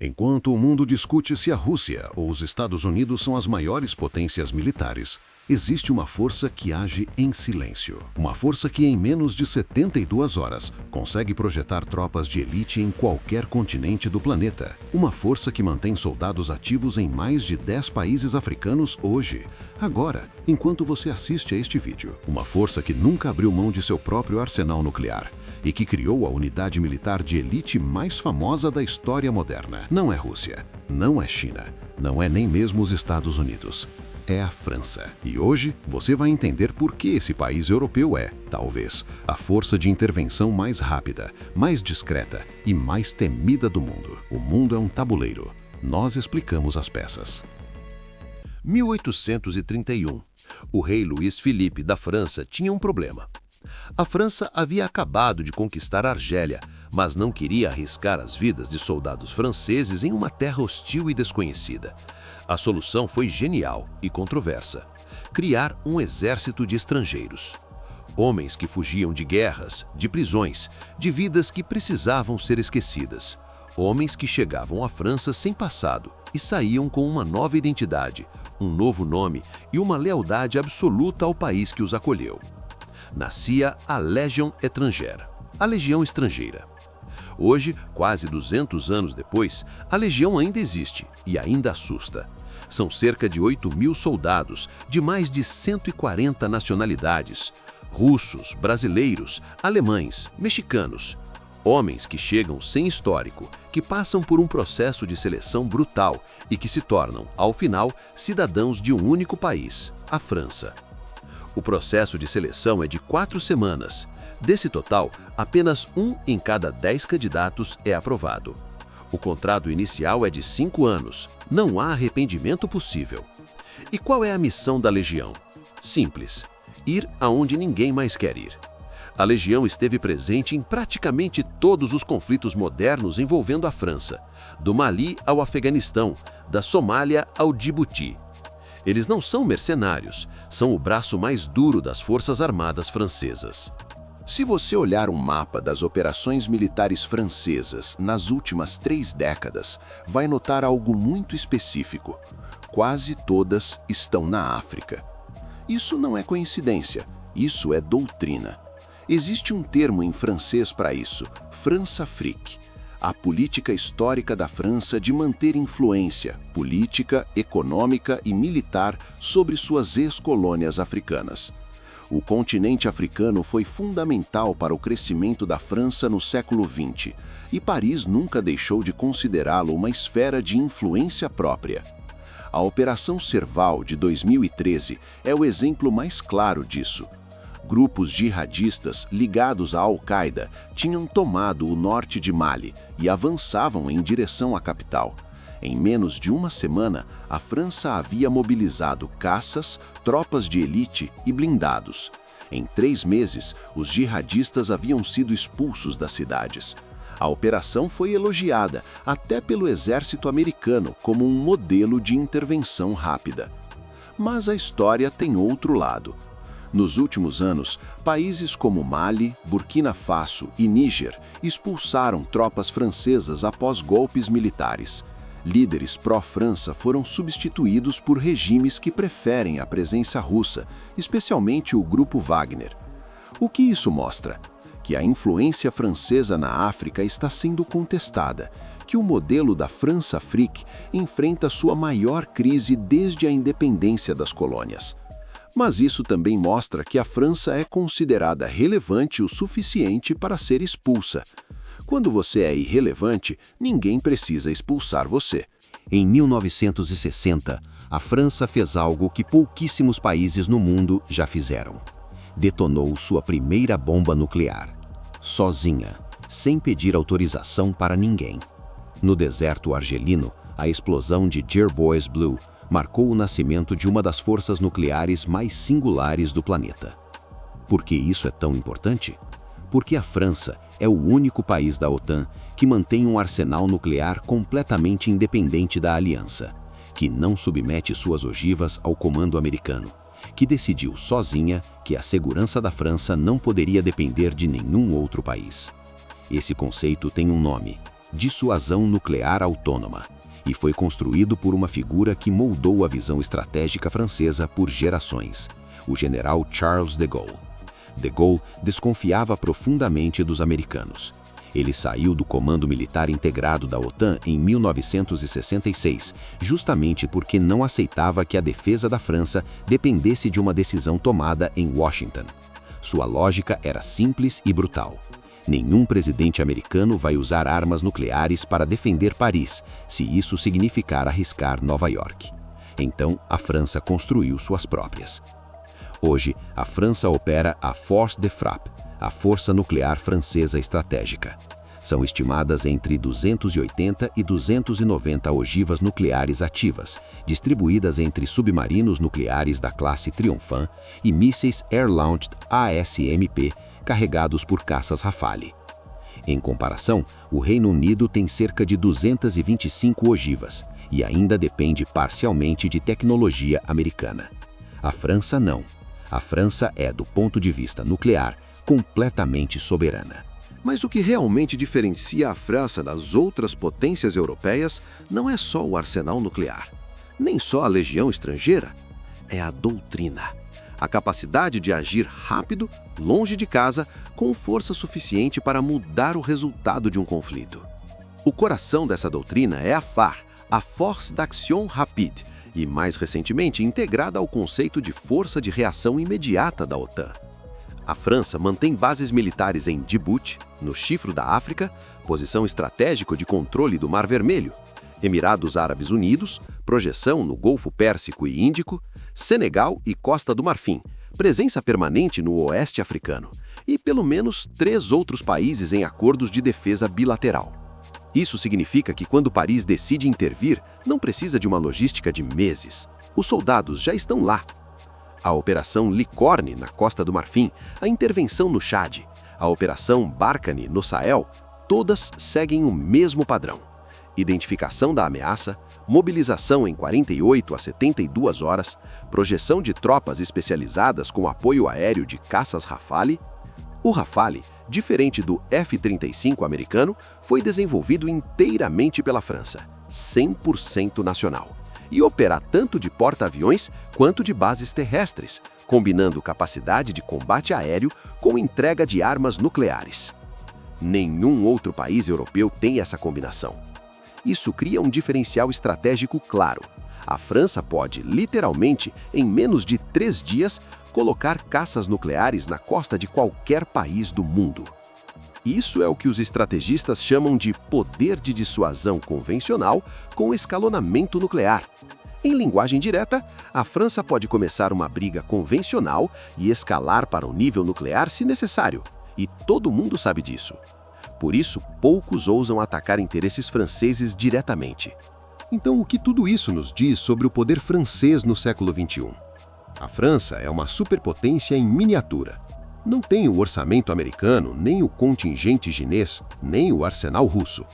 Enquanto o mundo discute se a Rússia ou os Estados Unidos são as maiores potências militares, existe uma força que age em silêncio. Uma força que, em menos de 72 horas, consegue projetar tropas de elite em qualquer continente do planeta. Uma força que mantém soldados ativos em mais de 10 países africanos hoje, agora, enquanto você assiste a este vídeo. Uma força que nunca abriu mão de seu próprio arsenal nuclear e que criou a unidade militar de elite mais famosa da história moderna. Não é Rússia, não é China, não é nem mesmo os Estados Unidos. É a França. E hoje você vai entender por que esse país europeu é, talvez, a força de intervenção mais rápida, mais discreta e mais temida do mundo. O mundo é um tabuleiro. Nós explicamos as peças. 1831. O rei Luís Filipe da França tinha um problema. A França havia acabado de conquistar a Argélia, mas não queria arriscar as vidas de soldados franceses em uma terra hostil e desconhecida. A solução foi genial e controversa: criar um exército de estrangeiros. Homens que fugiam de guerras, de prisões, de vidas que precisavam ser esquecidas. Homens que chegavam à França sem passado e saíam com uma nova identidade, um novo nome e uma lealdade absoluta ao país que os acolheu. Nascia a Légion étrangère, a Legião Estrangeira. Hoje, quase 200 anos depois, a Legião ainda existe e ainda assusta. São cerca de 8.000 soldados de mais de 140 nacionalidades: russos, brasileiros, alemães, mexicanos. Homens que chegam sem histórico, que passam por um processo de seleção brutal e que se tornam, ao final, cidadãos de um único país, a França. O processo de seleção é de 4 semanas. Desse total, apenas 1 em cada 10 candidatos é aprovado. O contrato inicial é de 5 anos. Não há arrependimento possível. E qual é a missão da Legião? Simples: ir aonde ninguém mais quer ir. A Legião esteve presente em praticamente todos os conflitos modernos envolvendo a França, do Mali ao Afeganistão, da Somália ao Djibouti. Eles não são mercenários, são o braço mais duro das Forças Armadas francesas. Se você olhar um mapa das operações militares francesas nas últimas 3 décadas, vai notar algo muito específico. Quase todas estão na África. Isso não é coincidência, isso é doutrina. Existe um termo em francês para isso: Françafrique. A política histórica da França de manter influência política, econômica e militar sobre suas ex-colônias africanas. O continente africano foi fundamental para o crescimento da França no século XX, e Paris nunca deixou de considerá-lo uma esfera de influência própria. A Operação Serval de 2013 é o exemplo mais claro disso. Grupos jihadistas ligados à Al-Qaeda tinham tomado o norte de Mali e avançavam em direção à capital. Em menos de uma semana, a França havia mobilizado caças, tropas de elite e blindados. Em 3 meses, os jihadistas haviam sido expulsos das cidades. A operação foi elogiada até pelo exército americano como um modelo de intervenção rápida. Mas a história tem outro lado. Nos últimos anos, países como Mali, Burkina Faso e Níger expulsaram tropas francesas após golpes militares. Líderes pró-França foram substituídos por regimes que preferem a presença russa, especialmente o Grupo Wagner. O que isso mostra? Que a influência francesa na África está sendo contestada, que o modelo da Françafrique enfrenta sua maior crise desde a independência das colônias. Mas isso também mostra que a França é considerada relevante o suficiente para ser expulsa. Quando você é irrelevante, ninguém precisa expulsar você. Em 1960, a França fez algo que pouquíssimos países no mundo já fizeram. Detonou sua primeira bomba nuclear. Sozinha, sem pedir autorização para ninguém. No deserto argelino, a explosão de Jerbois Blue marcou o nascimento de uma das forças nucleares mais singulares do planeta. Por que isso é tão importante? Porque a França é o único país da OTAN que mantém um arsenal nuclear completamente independente da aliança, que não submete suas ogivas ao comando americano, que decidiu sozinha que a segurança da França não poderia depender de nenhum outro país. Esse conceito tem um nome: dissuasão nuclear autônoma, e foi construído por uma figura que moldou a visão estratégica francesa por gerações, o general Charles de Gaulle. De Gaulle desconfiava profundamente dos americanos. Ele saiu do Comando Militar Integrado da OTAN em 1966, justamente porque não aceitava que a defesa da França dependesse de uma decisão tomada em Washington. Sua lógica era simples e brutal. Nenhum presidente americano vai usar armas nucleares para defender Paris, se isso significar arriscar Nova York. Então, a França construiu suas próprias. Hoje, a França opera a Force de Frappe, a Força Nuclear Francesa Estratégica. São estimadas entre 280 e 290 ogivas nucleares ativas, distribuídas entre submarinos nucleares da classe Triomphant e mísseis Air-Launched ASMP, carregados por caças Rafale. Em comparação, o Reino Unido tem cerca de 225 ogivas e ainda depende parcialmente de tecnologia americana. A França não. A França é, do ponto de vista nuclear, completamente soberana. Mas o que realmente diferencia a França das outras potências europeias não é só o arsenal nuclear, nem só a legião estrangeira, é a doutrina. A capacidade de agir rápido, longe de casa, com força suficiente para mudar o resultado de um conflito. O coração dessa doutrina é a FAR, a Force d'Action Rapide, e mais recentemente integrada ao conceito de Força de Reação Imediata da OTAN. A França mantém bases militares em Djibouti, no Chifre da África, posição estratégica de controle do Mar Vermelho, Emirados Árabes Unidos, projeção no Golfo Pérsico e Índico, Senegal e Costa do Marfim, presença permanente no Oeste Africano, e pelo menos 3 outros países em acordos de defesa bilateral. Isso significa que quando Paris decide intervir, não precisa de uma logística de meses. Os soldados já estão lá. A Operação Licorne, na Costa do Marfim, a intervenção no Chad, a Operação Barkhane, no Sahel, todas seguem o mesmo padrão. Identificação da ameaça, mobilização em 48 a 72 horas, projeção de tropas especializadas com apoio aéreo de caças Rafale. O Rafale, diferente do F-35 americano, foi desenvolvido inteiramente pela França, 100% nacional, e opera tanto de porta-aviões quanto de bases terrestres, combinando capacidade de combate aéreo com entrega de armas nucleares. Nenhum outro país europeu tem essa combinação. Isso cria um diferencial estratégico claro. A França pode, literalmente, em menos de 3 dias, colocar caças nucleares na costa de qualquer país do mundo. Isso é o que os estrategistas chamam de poder de dissuasão convencional com escalonamento nuclear. Em linguagem direta, a França pode começar uma briga convencional e escalar para o nível nuclear se necessário, e todo mundo sabe disso. Por isso, poucos ousam atacar interesses franceses diretamente. Então, o que tudo isso nos diz sobre o poder francês no século XXI? A França é uma superpotência em miniatura. Não tem o orçamento americano, nem o contingente chinês, nem o arsenal russo.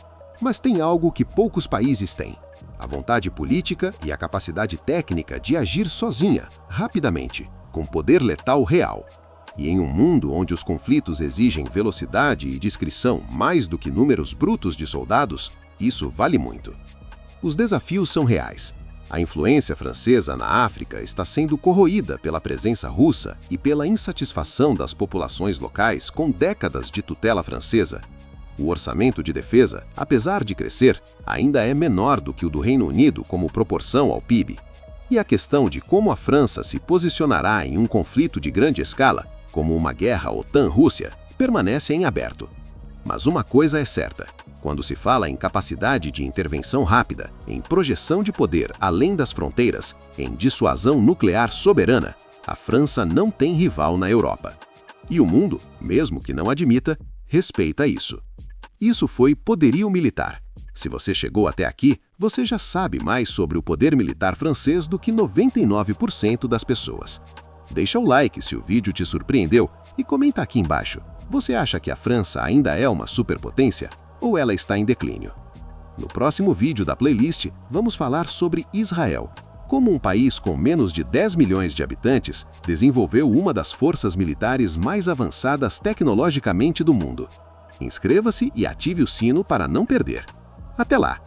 Mas tem algo que poucos países têm: a vontade política e a capacidade técnica de agir sozinha, rapidamente, com poder letal real. E em um mundo onde os conflitos exigem velocidade e discrição mais do que números brutos de soldados, isso vale muito. Os desafios são reais. A influência francesa na África está sendo corroída pela presença russa e pela insatisfação das populações locais com décadas de tutela francesa. O orçamento de defesa, apesar de crescer, ainda é menor do que o do Reino Unido como proporção ao PIB. E a questão de como a França se posicionará em um conflito de grande escala, como uma guerra OTAN-Rússia, permanece em aberto. Mas uma coisa é certa: quando se fala em capacidade de intervenção rápida, em projeção de poder além das fronteiras, em dissuasão nuclear soberana, a França não tem rival na Europa. E o mundo, mesmo que não admita, respeita isso. Isso foi Poderio Militar. Se você chegou até aqui, você já sabe mais sobre o poder militar francês do que 99% das pessoas. Deixa o like se o vídeo te surpreendeu e comenta aqui embaixo: você acha que a França ainda é uma superpotência ou ela está em declínio? No próximo vídeo da playlist, vamos falar sobre Israel, como um país com menos de 10 milhões de habitantes desenvolveu uma das forças militares mais avançadas tecnologicamente do mundo. Inscreva-se e ative o sino para não perder. Até lá!